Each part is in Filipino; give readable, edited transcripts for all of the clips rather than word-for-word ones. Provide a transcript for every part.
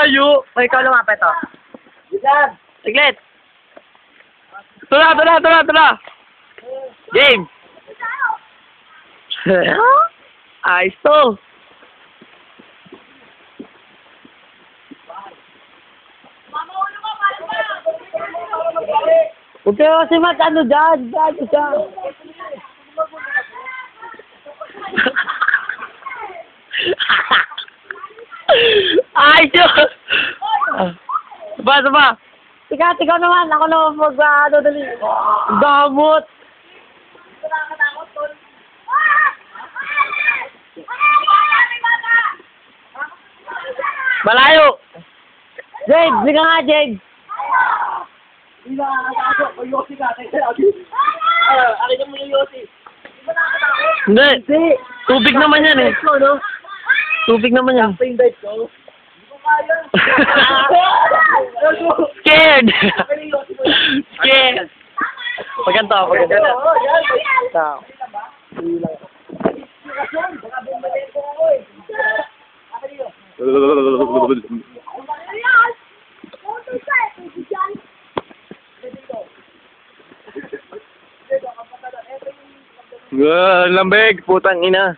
layo. O, ikaw lumapit, o. Bisan. Siglit. Tula. Game. Ayos to. Huwag kayo kasi ano dyan. Ayos yun. Ba? Ikaw naman. Ako naman mag-ano dali. Damot. Malayo. Jade, sige nga, Jade. Hindi. Tubig naman yan eh. Tubig naman yan. Scared. Scared. Pagkanto. Tao. Lambeg, putang ina.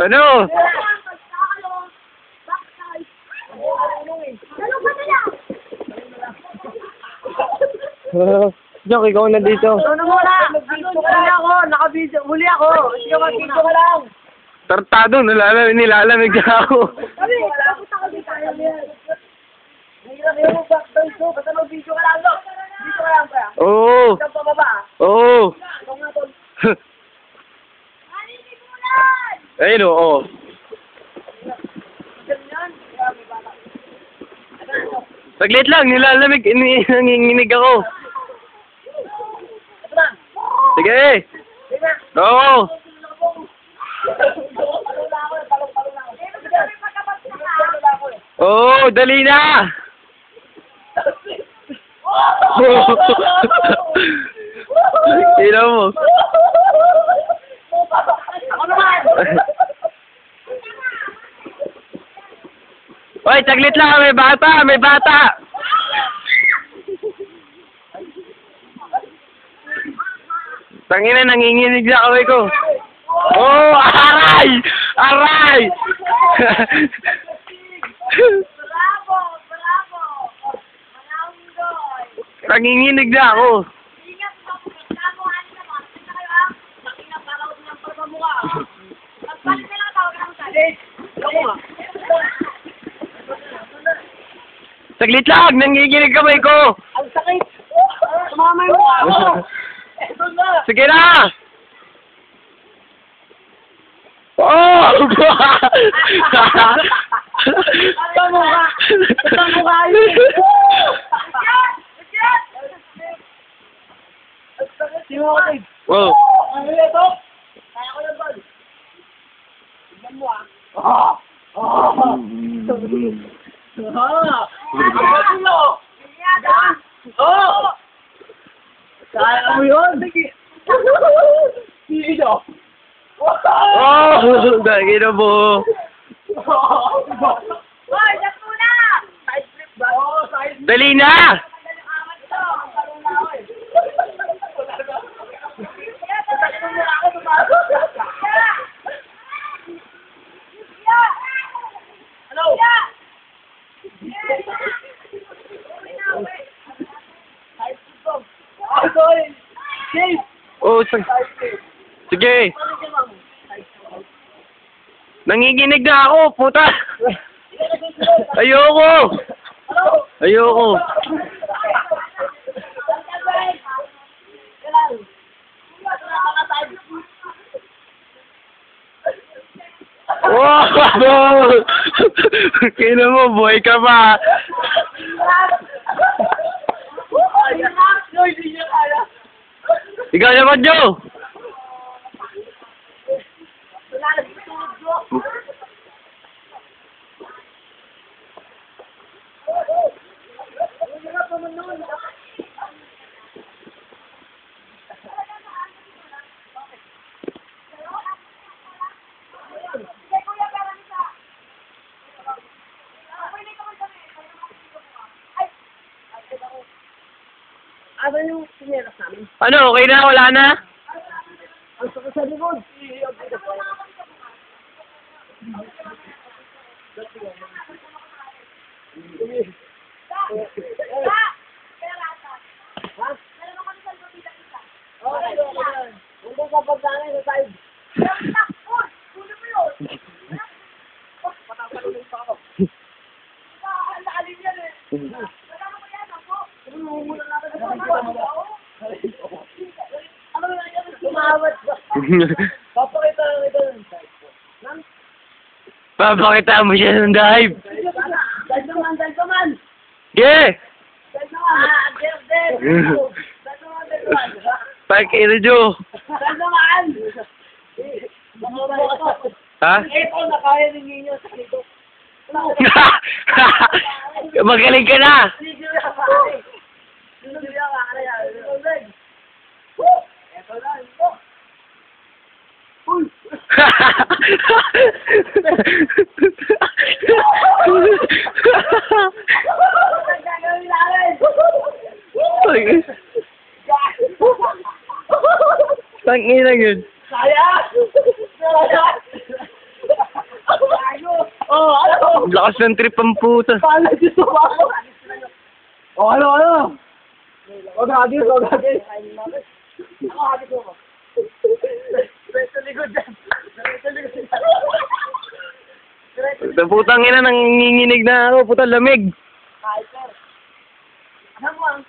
Ano? Jok, ikaw na dito. Ano muna? Huli ako. Sige, mag-video ka lang. Tartado, nilalamig na ako. Sabi, kapunta ka dito. Ayaw mo yan. Mahirap yun yung backdown ko. Basta mag-video ka lang, no? Video ka lang, pa. Oo. Isang pababa. Oo. Ikaw nga, tol. Ayun, oo. Ganyan. Kaya may bata. Saglit lang, nilalamig, nanginginig ako. Ito na. Sige. Sige na. Oo. Oo, dali na. Tingnan mo. Ako naman! Hoy, saglit lang, may bata. Tangina, nanginginig na kaway ko. Oh, aray! Bravo! Nanginginig na ako. Ingat mo, bravo, ano naman. Tignan kayo, ha? Nakina para ko ng pagmamukha. Magpalit na lang tawag ng sabi. Ako nga. Saglit lang, nanginginig kamay ko. Ang sakit! Sumama yung mukha ko! Eto na! Sige na! Oh! Ito mukha! Ito mukha yun! Sino ako, Dave? Wow. Ano yun ito? Kaya ko ng ball. Tignan mo, ah. Kaya mo yun? Sige. Sino? Oh! Dagi na mo. Hoy, that's muna! Side flip ba? Oo, side flip. Dali na! Hello? Oh, sige. Nanginginig na ako, puta. Ayoko. Wow! Kaya mo, boy ka pa. Ikaw naman, Joe. Asan yung sinelas namin? Ano, okay na? Wala na? Ang sakit sa likod. Nandun sa pagdaan sa side. Patatalunod pa ako. Naalim yan eh. Ano na yan? Tumawad ba? Papakita lang ito ng side ko. Papakita mo siya ng dive. Side naman, side naman. Yeah! Side naman. Side naman. Pakita Joe. Side naman. Ha? Ito, nakaya ng ninyo sa dito. Magaling ka na. Ito na, ito. Uy! Tangin na yun. Kaya! Oh, ano? Lakas ng trip ang puta. Paano dito ba ako? Oh, ano? Huwag hagis. Ako hagis mo. Sa likod dyan. Sa likod dyan. Sa putang ina, nanginginig na ako. Puta, lamig. Hyper. Ano mo ang?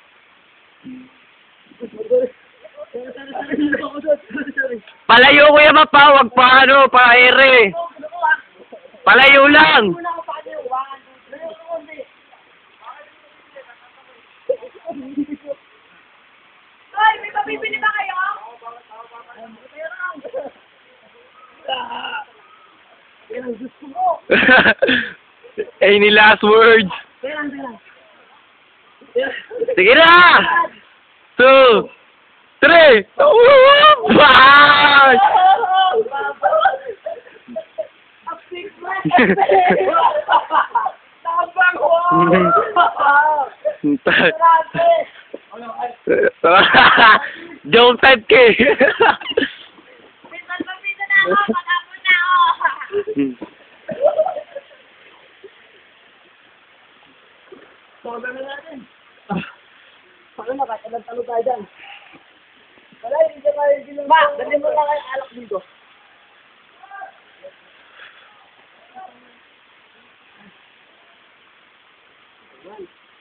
Palayo ko yung mapawag pa, ano, pa ere. Palayo lang. Ay, may pabibili ba kayo? Yan ang gusto mo. Any last words? Kailan. Sige na! 2, 3! Bye! Joke type ka eh. Pagpapita na ako, patapon na ako. Soda na natin. Paano makakatalo tayo dyan? Wala, hindi ka tayo ginagawa. Ma, dali mo lang ang alak dito.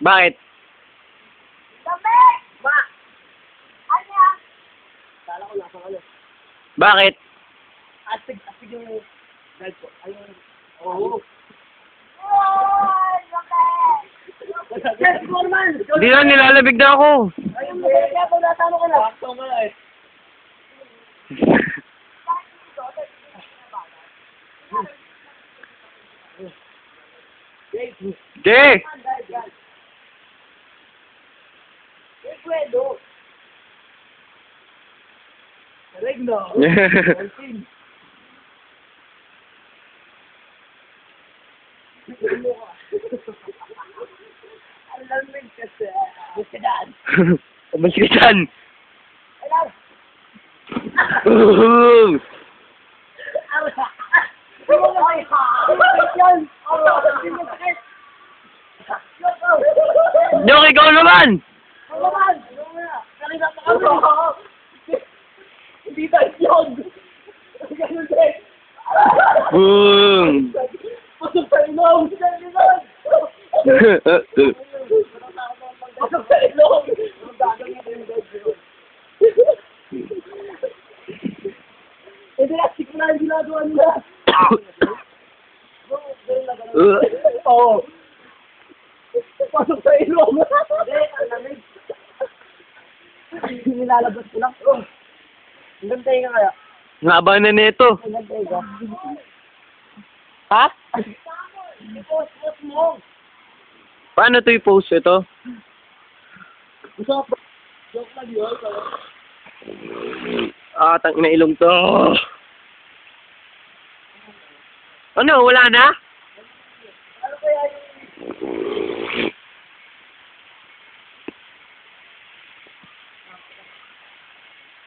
Bakit? Dami! Ma! Ano yan? Kala ko nasa kayo. Bakit? Astig yung guide ko. Ayun. Oo. Yes, Norman! Hindi na, nilalamig na ako. Ayun, kaya kung natano ka na. Bakto ka na eh. Jay! Recuerdo. Regno. Alam mo kasi. Bukadan. Umalis ka dyan. Alam. Joke, ikaw naman! Hindi tayo yun! Ganun din! Boom! Pasok sa ilong! Pasok sa ilong! Hindi na, sik na yung ginagawa nila! Oo! Pasok sa ilong! Hindi, ang lamig! Nilalabas ko lang. Ang ganda ka kaya? Ngaba na nito. Ang ganda ka. Ha? Post mo! Paano to i-post ito? Gusto ko joke lang yun. Tang na ilong to. Ano, wala na? Ano kaya yung...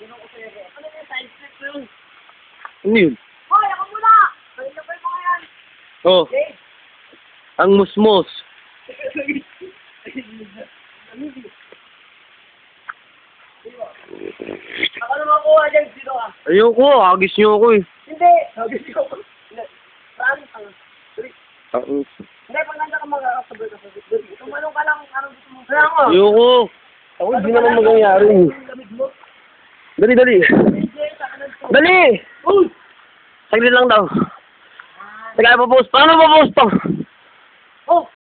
Sino ko sa'yo? Ano yung side step ko yun? Ano yun? Hoy, ako muna! Kanina pa yung mga yan. Oh, Okay? ang musmos. Ako naman kuha dyan, sino ka? Ayoko, agis niyo ako eh. Hindi! Sabi ko. Hindi. Saan? Ang- Hindi, pag nandiyan ka magkakasabay ka sa bitbit. Tumanong ka lang, anong gusto mo? Kaya nga. Ayoko. Ako, hindi naman mangyayari. Lamig mo. Dali, dali. Hindi, sa kanan ko. Dali! Uy! Saglit lang daw. Sige, papost. Paano papost to?